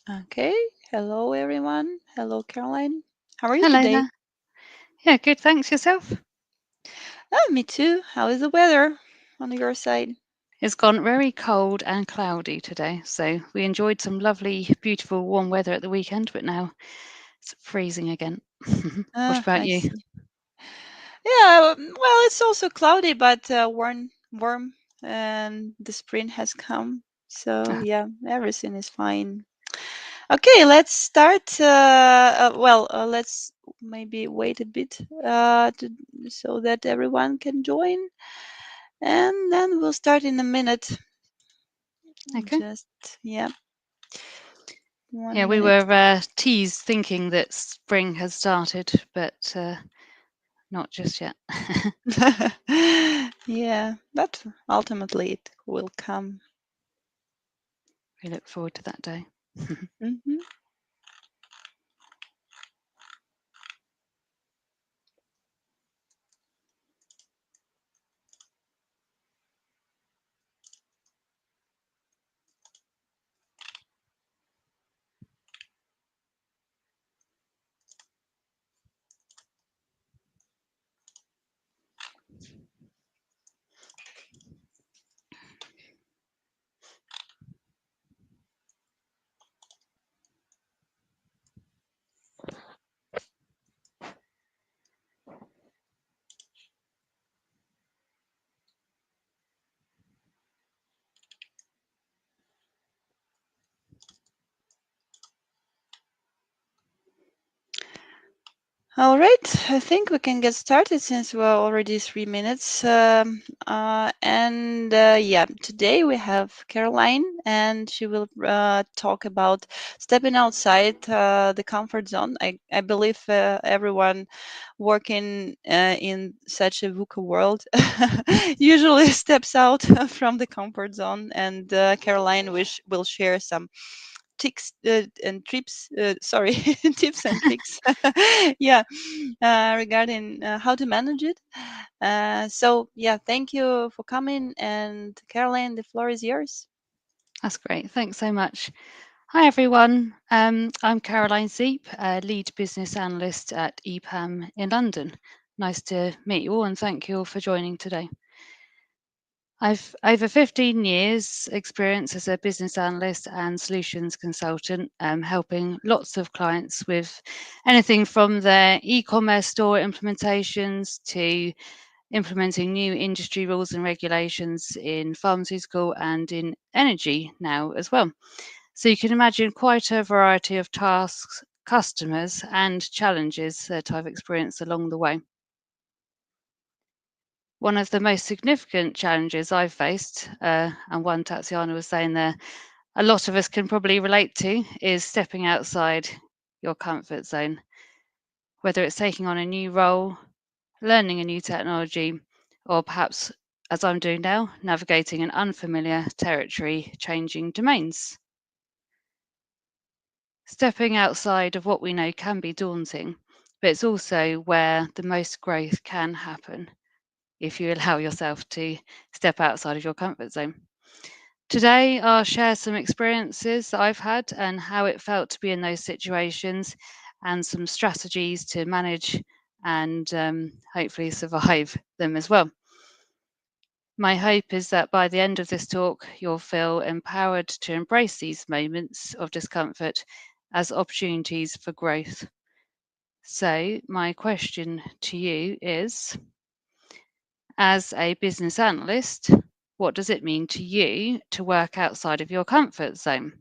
Okay. Hello, everyone. Hello, Caroline. How are you Hello today? there. Yeah, good. Thanks yourself. Oh, me too. How is the weather on your side? It's gone very cold and cloudy today, so we enjoyed some lovely, beautiful, warm weather at the weekend, but now it's freezing again. What about I you? see. Yeah, well, it's also cloudy, but warm, and the spring has come. So, Ah, yeah, everything is fine. Okay, let's start. Let's maybe wait a bit so that everyone can join, and then we'll start in a minute. okay. Just, yeah, Yeah, one we minute. were teased thinking that spring has started, but not just yet. Yeah, but ultimately it will come. We look forward to that day. Hmm. All right, I think we can get started since we're already 3 minutes. Yeah, today we have Caroline, and she will talk about stepping outside the comfort zone. I believe everyone working in such a VUCA world usually steps out from the comfort zone, and Caroline will share some tips and trips sorry tips and tricks yeah regarding how to manage it. So yeah, thank you for coming, and Caroline, the floor is yours. That's great. Thanks so much. Hi, everyone. I'm Caroline Zeep, lead business analyst at EPAM in London. Nice to meet you all, and thank you all for joining today. I've over 15 years experience as a business analyst and solutions consultant, helping lots of clients with anything from their e-commerce store implementations to implementing new industry rules and regulations in pharmaceutical and in energy now as well. So you can imagine quite a variety of tasks, customers, and challenges that I've experienced along the way. One of the most significant challenges I've faced, and one Tatiana was saying there, a lot of us can probably relate to, is stepping outside your comfort zone, whether it's taking on a new role, learning a new technology, or perhaps, as I'm doing now, navigating an unfamiliar territory, changing domains. Stepping outside of what we know can be daunting, but it's also where the most growth can happen if you allow yourself to step outside of your comfort zone. Today, I'll share some experiences that I've had and how it felt to be in those situations, and some strategies to manage and hopefully survive them as well. My hope is that by the end of this talk, you'll feel empowered to embrace these moments of discomfort as opportunities for growth. So, my question to you is, as a business analyst, what does it mean to you to work outside of your comfort zone?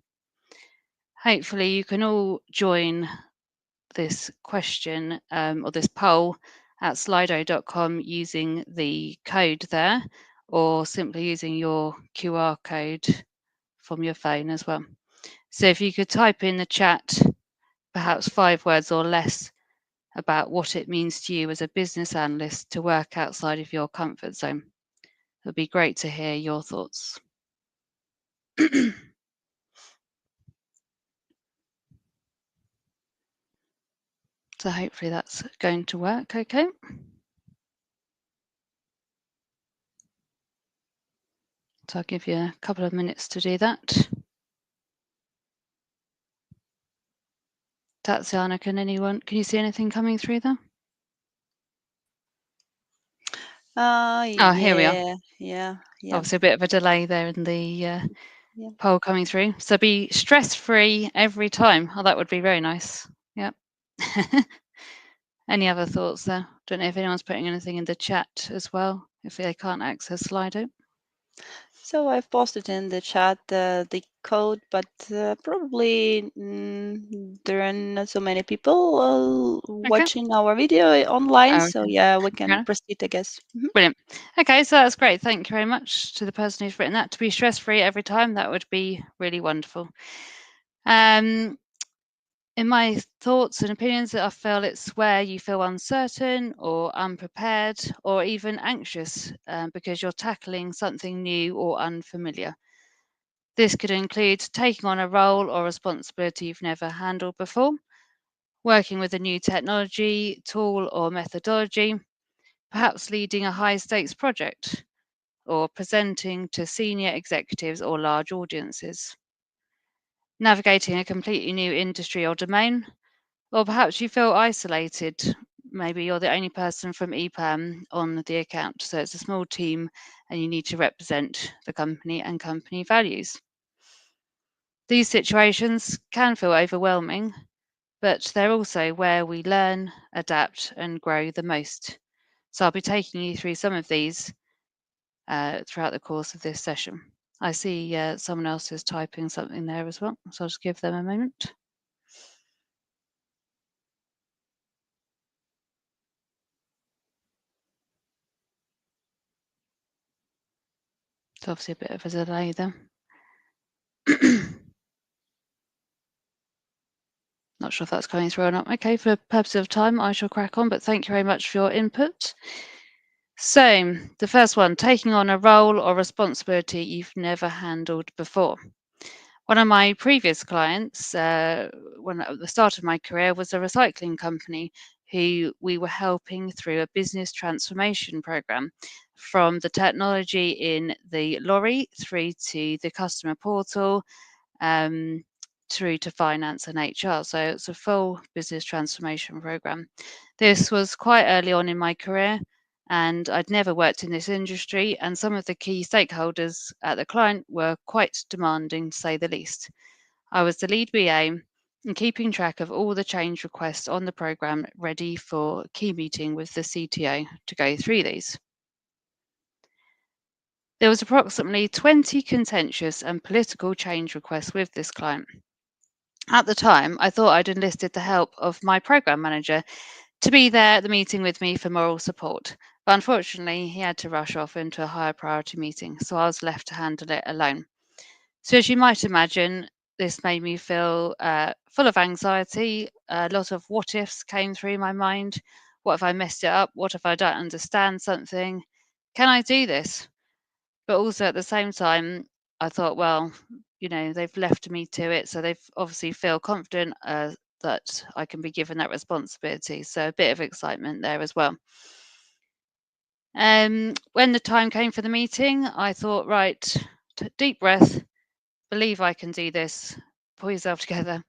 Hopefully, you can all join this question or this poll at slido.com using the code there, or simply using your QR code from your phone as well. So if you could type in the chat perhaps 5 words or less about what it means to you as a business analyst to work outside of your comfort zone. It would be great to hear your thoughts. So hopefully that's going to work okay. So I'll give you a couple of minutes to do that. Tatiana, can you see anything coming through there? Oh, here we are. Yeah. Obviously, a bit of a delay there in the Yeah. poll coming through. So be stress-free every time. Oh, that would be very nice. Yep. Any other thoughts there? Don't know if anyone's putting anything in the chat as well, if they can't access Slido. So I've posted in the chat the code, but probably there are not so many people watching our video online. Oh, So okay. yeah, we Fair can enough. proceed, I guess. Brilliant. Okay, so that's great. Thank you very much to the person who's written that. To be stress-free every time, that would be really wonderful. In my thoughts and opinions, I feel it's where you feel uncertain or unprepared or even anxious because you're tackling something new or unfamiliar. This could include taking on a role or responsibility you've never handled before, working with a new technology, tool, or methodology, perhaps leading a high stakes project, or presenting to senior executives or large audiences. Navigating a completely new industry or domain, or perhaps you feel isolated. Maybe you're the only person from EPAM on the account, so it's a small team and you need to represent the company and company values. These situations can feel overwhelming, but they're also where we learn, adapt, and grow the most. So I'll be taking you through some of these throughout the course of this session. I see someone else is typing something there as well, so I'll just give them a moment. It's obviously a bit of a delay there. Not sure if that's coming through or not. Okay, for purposes of time, I shall crack on, but thank you very much for your input. So, the first one, taking on a role or responsibility you've never handled before. One of my previous clients, when at the start of my career, was a recycling company who we were helping through a business transformation program from the technology in the lorry through to the customer portal, um, through to finance and HR. So it's a full business transformation program. This was quite early on in my career, and I'd never worked in this industry, and some of the key stakeholders at the client were quite demanding, to say the least. I was the lead BA and keeping track of all the change requests on the program, ready for key meeting with the CTO to go through these. There was approximately 20 contentious and political change requests with this client. At the time, I thought I'd enlisted the help of my program manager to be there at the meeting with me for moral support. But unfortunately, he had to rush off into a higher priority meeting, so I was left to handle it alone. So, as you might imagine, this made me feel full of anxiety. A lot of what ifs came through my mind. What if I messed it up? What if I don't understand something? Can I do this? But also at the same time, I thought, well, they've left me to it, so they've obviously feel confident that I can be given that responsibility. So a bit of excitement there as well. When the time came for the meeting, I thought, right, deep breath, believe I can do this, pull yourself together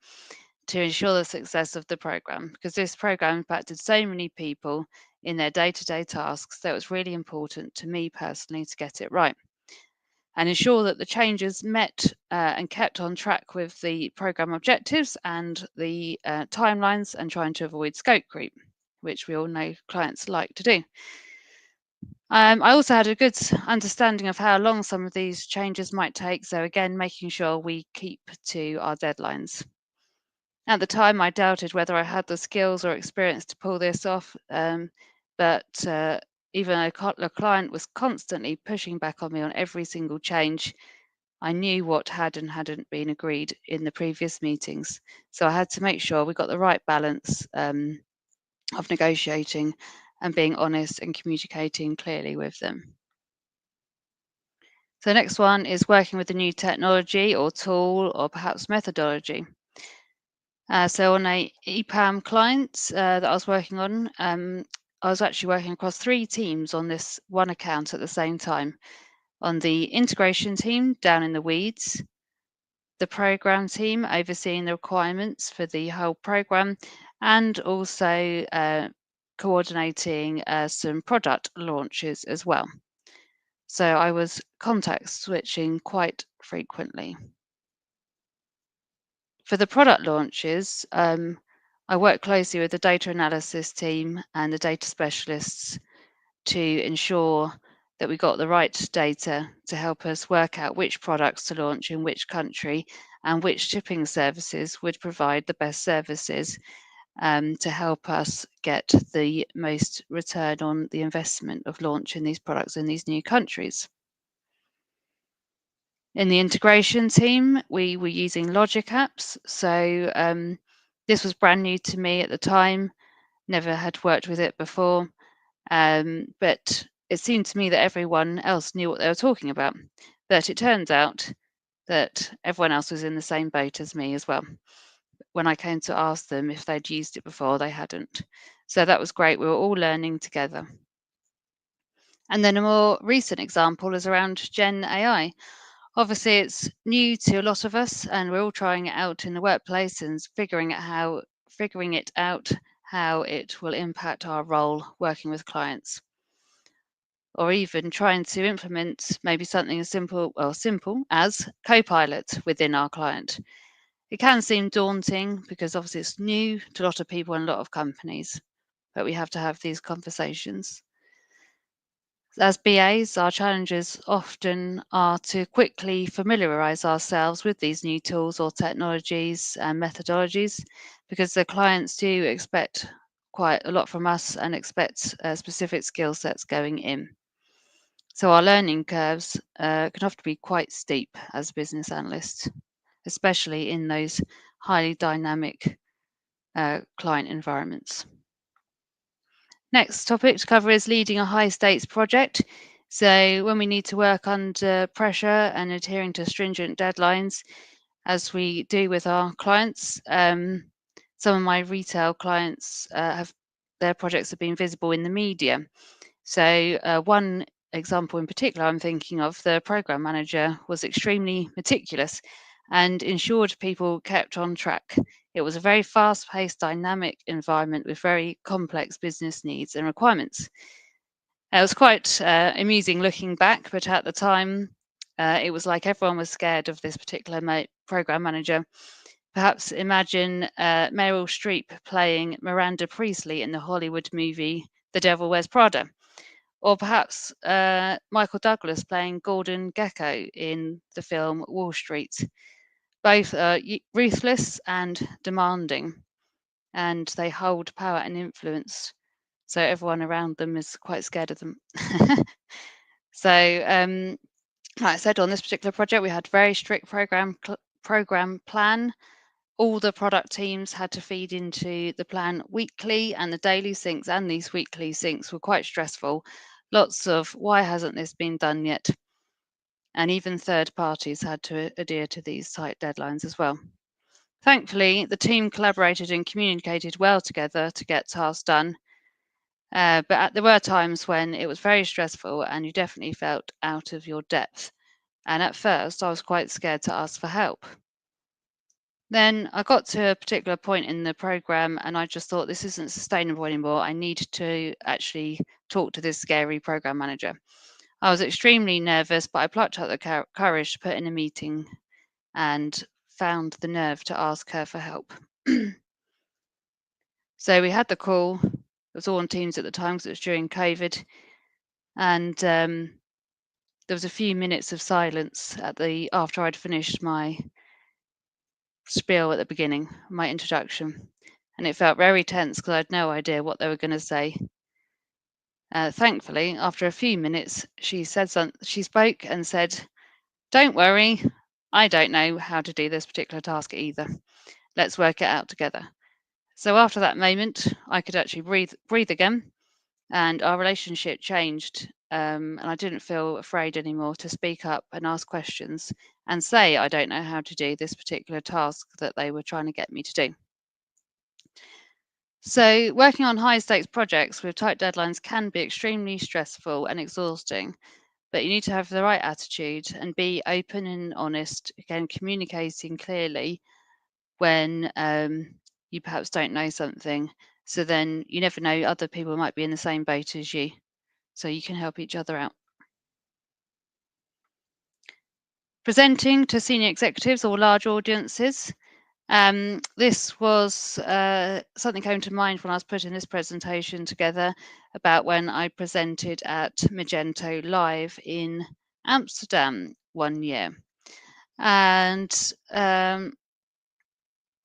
to ensure the success of the program, because this program impacted so many people in their day-to-day tasks that it was really important to me personally to get it right and ensure that the changes met and kept on track with the program objectives and the timelines, and trying to avoid scope creep, which we all know clients like to do. I also had a good understanding of how long some of these changes might take, so again, making sure we keep to our deadlines. At the time, I doubted whether I had the skills or experience to pull this off, but even though the client was constantly pushing back on me on every single change, I knew what had and hadn't been agreed in the previous meetings. So I had to make sure we got the right balance of negotiating and being honest and communicating clearly with them. So the next one is working with a new technology or tool or perhaps methodology. So on a EPAM client that I was working on, I was actually working across 3 teams on this one account at the same time. On the integration team down in the weeds, the program team overseeing the requirements for the whole program, and also coordinating some product launches as well. So I was contact switching quite frequently. For the product launches, I work closely with the data analysis team and the data specialists to ensure that we got the right data to help us work out which products to launch in which country and which shipping services would provide the best services to help us get the most return on the investment of launching these products in these new countries. In the integration team, we were using Logic Apps. So this was brand new to me at the time, never had worked with it before. But it seemed to me that everyone else knew what they were talking about. But it turns out that everyone else was in the same boat as me as well. When I came to ask them if they'd used it before, they hadn't. So that was great. We were all learning together. And then a more recent example is around Gen AI. Obviously, it's new to a lot of us, and we're all trying it out in the workplace and figuring it out how it will impact our role working with clients, or even trying to implement maybe something as simple as Copilot within our client. It can seem daunting because obviously it's new to a lot of people and a lot of companies, but we have to have these conversations. As BAs, our challenges often are to quickly familiarise ourselves with these new tools or technologies and methodologies, because the clients do expect quite a lot from us and expect specific skill sets going in. So our learning curves can often be quite steep as business analysts, especially in those highly dynamic client environments. Next topic to cover is leading a high stakes project. So when we need to work under pressure and adhering to stringent deadlines, as we do with our clients, some of my retail clients their projects have been visible in the media. So one example in particular I'm thinking of, the program manager was extremely meticulous and ensured people kept on track. It was a very fast paced, dynamic environment with very complex business needs and requirements. It was quite amusing looking back, but at the time, it was like everyone was scared of this particular program manager. Perhaps imagine Meryl Streep playing Miranda Priestley in the Hollywood movie The Devil Wears Prada, or perhaps Michael Douglas playing Gordon Gekko in the film Wall Street. Both are ruthless and demanding, and they hold power and influence. So everyone around them is quite scared of them. So, like I said, on this particular project, we had very strict program plan. All the product teams had to feed into the plan weekly, and the daily syncs and these weekly syncs were quite stressful. Lots of why hasn't this been done yet? And even third parties had to adhere to these tight deadlines as well. Thankfully, the team collaborated and communicated well together to get tasks done. But there were times when it was very stressful and you definitely felt out of your depth. And at first, I was quite scared to ask for help. Then I got to a particular point in the program and I just thought this isn't sustainable anymore. I need to actually talk to this scary program manager. I was extremely nervous, but I plucked up the courage to put in a meeting and found the nerve to ask her for help. So we had the call. It was all on Teams at the time because it was during COVID. And there was a few minutes of silence after I'd finished my spiel at the beginning, my introduction, and it felt very tense because I had no idea what they were going to say. Thankfully, after a few minutes, she spoke and said, "Don't worry, I don't know how to do this particular task either. Let's work it out together." So after that moment, I could actually breathe again, and our relationship changed. And I didn't feel afraid anymore to speak up and ask questions and say I don't know how to do this particular task that they were trying to get me to do. So working on high stakes projects with tight deadlines can be extremely stressful and exhausting, but you need to have the right attitude and be open and honest, again, communicating clearly when you perhaps don't know something. So then you never know, other people might be in the same boat as you. So you can help each other out. Presenting to senior executives or large audiences. This was something came to mind when I was putting this presentation together about when I presented at Magento Live in Amsterdam one year. And I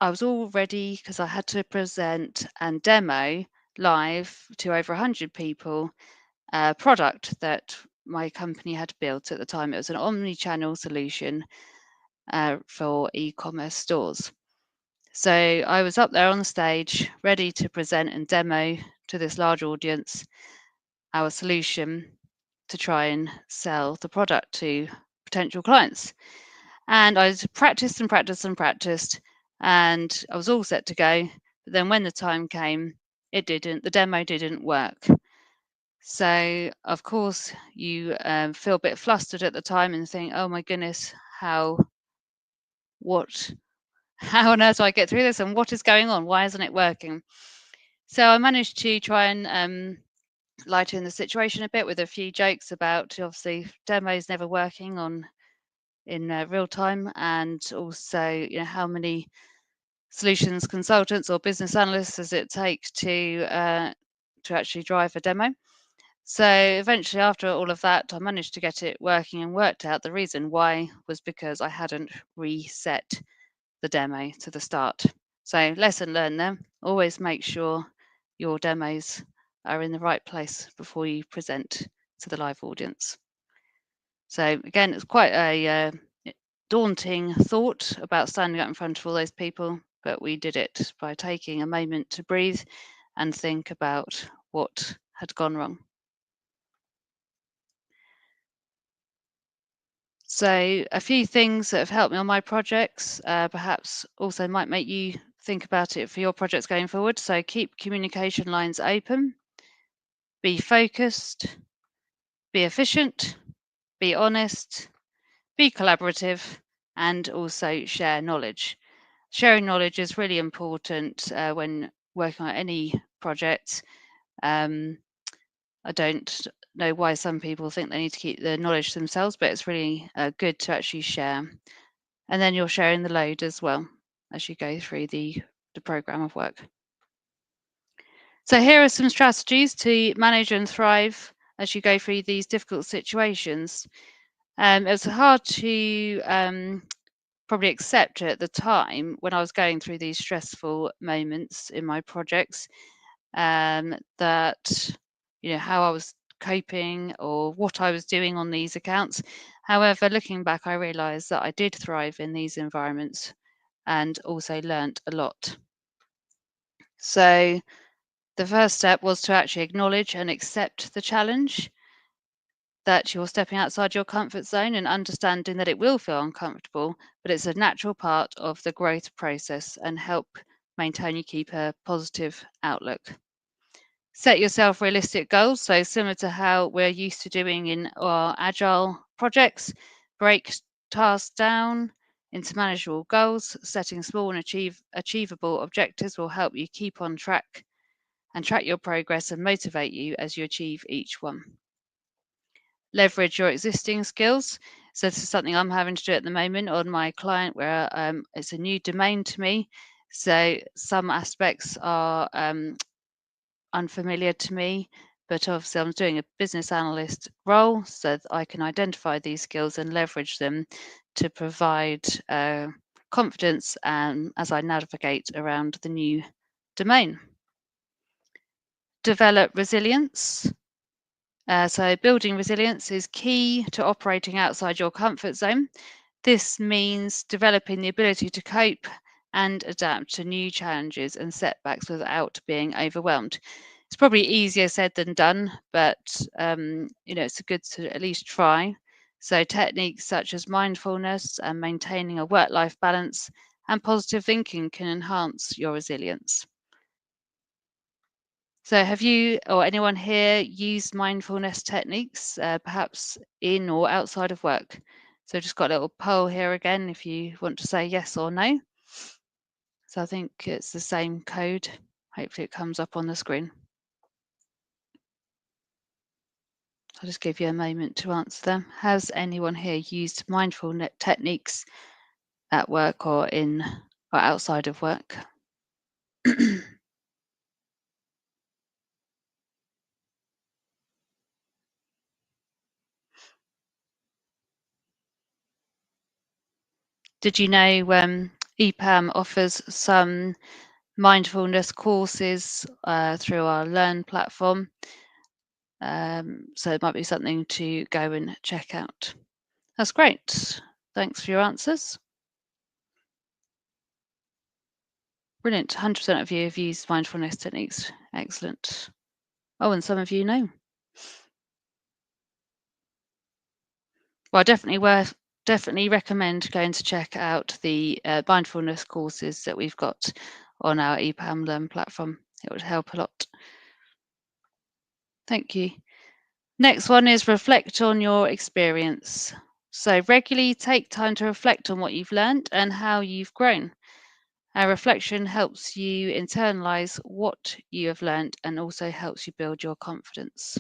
was all ready because I had to present and demo live to over 100 people a product that my company had built at the time. It was an omni-channel solution for e-commerce stores. So I was up there on the stage, ready to present and demo to this large audience our solution to try and sell the product to potential clients. And I practiced and practiced and practiced, and I was all set to go. But then when the time came, it didn't. The demo didn't work. So of course you feel a bit flustered at the time and think, "Oh my goodness, what how on earth do I get through this, and what is going on? Why isn't it working?" So I managed to try and lighten the situation a bit with a few jokes about obviously demos never working in real time, and also how many solutions consultants or business analysts does it take to actually drive a demo. So eventually, after all of that, I managed to get it working and worked out the reason why was because I hadn't reset the demo to the start. So lesson learned there. Always make sure your demos are in the right place before you present to the live audience. So again, it's quite a daunting thought about standing up in front of all those people, but we did it by taking a moment to breathe and think about what had gone wrong. So a few things that have helped me on my projects, perhaps also might make you think about it for your projects going forward. So keep communication lines open, be focused, be efficient, be honest, be collaborative, and also share knowledge. Sharing knowledge is really important when working on any project. I don't know why some people think they need to keep the knowledge themselves, but it's really good to actually share. And then you're sharing the load as well as you go through the program of work. So here are some strategies to manage and thrive as you go through these difficult situations. It's hard to probably accept at the time when I was going through these stressful moments in my projects, that how I was coping or what I was doing on these accounts. However, looking back, I realized that I did thrive in these environments and also learnt a lot. So the first step was to actually acknowledge and accept the challenge, that you're stepping outside your comfort zone and understanding that it will feel uncomfortable, but it's a natural part of the growth process and help maintain you keep a positive outlook. Set yourself realistic goals. So similar to how we're used to doing in our agile projects, break tasks down into manageable goals. Setting small and achievable objectives will help you keep on track and track your progress and motivate you as you achieve each one. Leverage your existing skills. So this is something I'm having to do at the moment on my client where it's a new domain to me. So some aspects are unfamiliar to me, but obviously I'm doing a business analyst role so that I can identify these skills and leverage them to provide confidence as I navigate around the new domain. Develop resilience. So building resilience is key to operating outside your comfort zone. This means developing the ability to cope and adapt to new challenges and setbacks without being overwhelmed. It's probably easier said than done, but it's good to at least try. So techniques such as mindfulness and maintaining a work-life balance and positive thinking can enhance your resilience. So have you or anyone here used mindfulness techniques, perhaps in or outside of work? So just got a little poll here again if you want to say yes or no. So I think it's the same code. Hopefully it comes up on the screen. I'll just give you a moment to answer them. Has anyone here used mindfulness techniques at work or in or outside of work? Did you know EPAM offers some mindfulness courses through our Learn platform? So it might be something to go and check out. That's great. Thanks for your answers. Brilliant. 100% of you have used mindfulness techniques. Excellent. Oh, and some of you know. Well, definitely recommend going to check out the mindfulness courses that we've got on our EPAM Learn platform. It would help a lot. Thank you. Next one is reflect on your experience. So regularly take time to reflect on what you've learned and how you've grown. Our reflection helps you internalize what you have learned and also helps you build your confidence.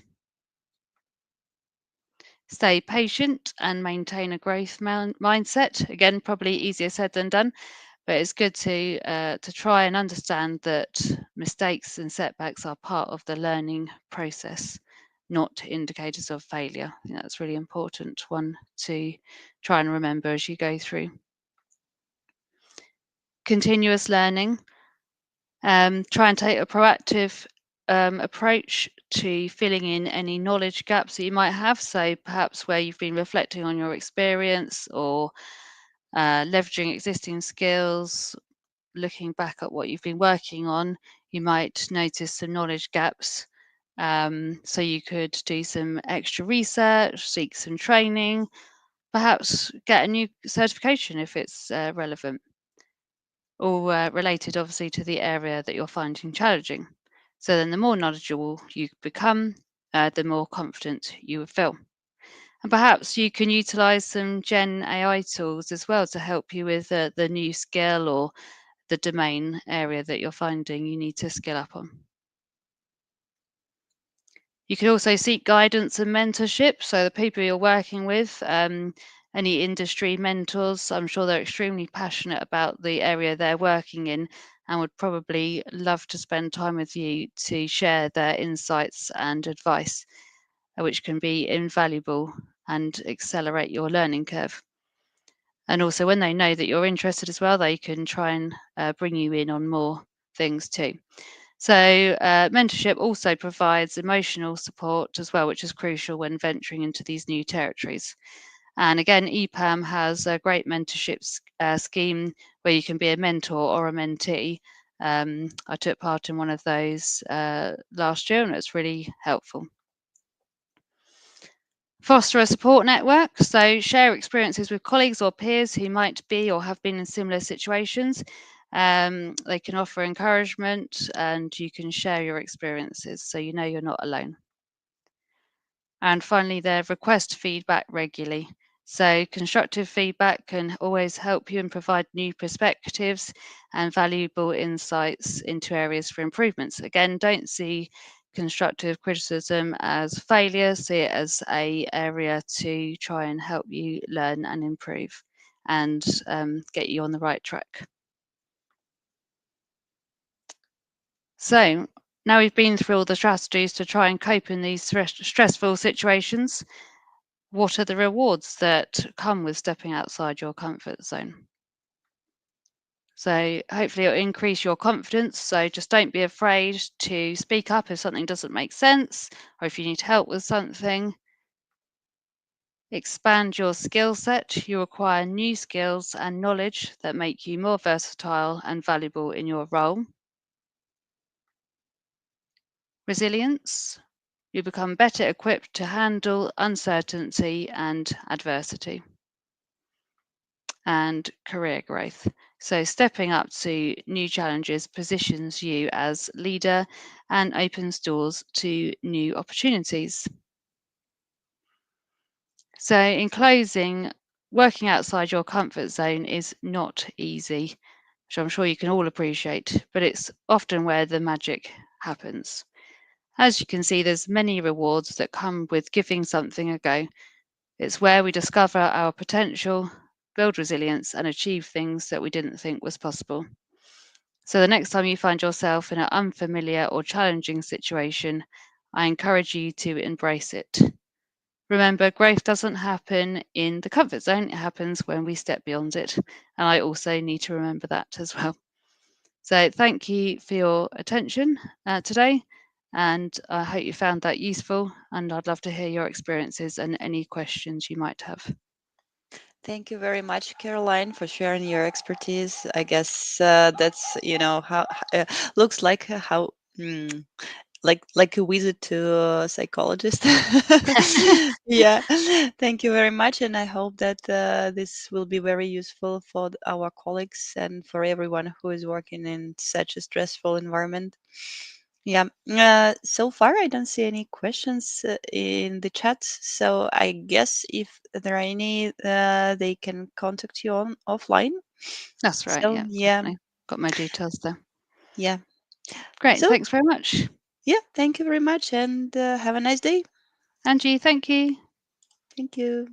Stay patient and maintain a growth mindset. Again, probably easier said than done, but it's good to try and understand that mistakes and setbacks are part of the learning process, not indicators of failure. I think that's really important one to try and remember as you go through. Continuous learning. Try and take a proactive approach to filling in any knowledge gaps that you might have. So perhaps where you've been reflecting on your experience or leveraging existing skills, looking back at what you've been working on, you might notice some knowledge gaps. So you could do some extra research, seek some training, perhaps get a new certification if it's relevant, or related obviously to the area that you're finding challenging. So then the more knowledgeable you become, the more confident you will feel. And perhaps you can utilize some Gen AI tools as well to help you with the new skill or the domain area that you're finding you need to skill up on. You can also seek guidance and mentorship. So the people you're working with, any industry mentors, I'm sure they're extremely passionate about the area they're working in and would probably love to spend time with you to share their insights and advice, which can be invaluable and accelerate your learning curve. And also, when they know that you're interested as well, they can try and bring you in on more things too. So, mentorship also provides emotional support as well, which is crucial when venturing into these new territories. And again, EPAM has a great mentorship scheme where you can be a mentor or a mentee. I took part in one of those last year, and it's really helpful. Foster a support network, so share experiences with colleagues or peers who might be or have been in similar situations. They can offer encouragement and you can share your experiences so you know you're not alone. And finally, they request feedback regularly. So, constructive feedback can always help you and provide new perspectives and valuable insights into areas for improvements. Again, don't see constructive criticism as failure, see it as a area to try and help you learn and improve and get you on the right track. So now we've been through all the strategies to try and cope in these stressful situations. What are the rewards that come with stepping outside your comfort zone? So hopefully it'll increase your confidence. So just don't be afraid to speak up if something doesn't make sense or if you need help with something. Expand your skill set. You acquire new skills and knowledge that make you more versatile and valuable in your role. Resilience. You become better equipped to handle uncertainty and adversity. and career growth. So, stepping up to new challenges positions you as leader and opens doors to new opportunities. So, in closing, working outside your comfort zone is not easy, which I'm sure you can all appreciate, but it's often where the magic happens. As you can see, there's many rewards that come with giving something a go. It's where we discover our potential, build resilience, and achieve things that we didn't think was possible. So, the next time you find yourself in an unfamiliar or challenging situation, I encourage you to embrace it. Remember, growth doesn't happen in the comfort zone, it happens when we step beyond it. And I also need to remember that as well. So, thank you for your attention today. And I hope you found that useful. And I'd love to hear your experiences and any questions you might have. Thank you very much, Caroline, for sharing your expertise. I guess that's how looks like how. Like a visit to a psychologist. Yeah, thank you very much, and I hope that this will be very useful for our colleagues and for everyone who is working in such a stressful environment. Yeah, so far I don't see any questions in the chat, so I guess if there are any, they can contact you on offline. That's right. So Yeah, yeah, definitely. Got my details there. yeah. Great. So Thanks very much. yeah, thank you very much, and have a nice day. Angie, thank you. Thank you.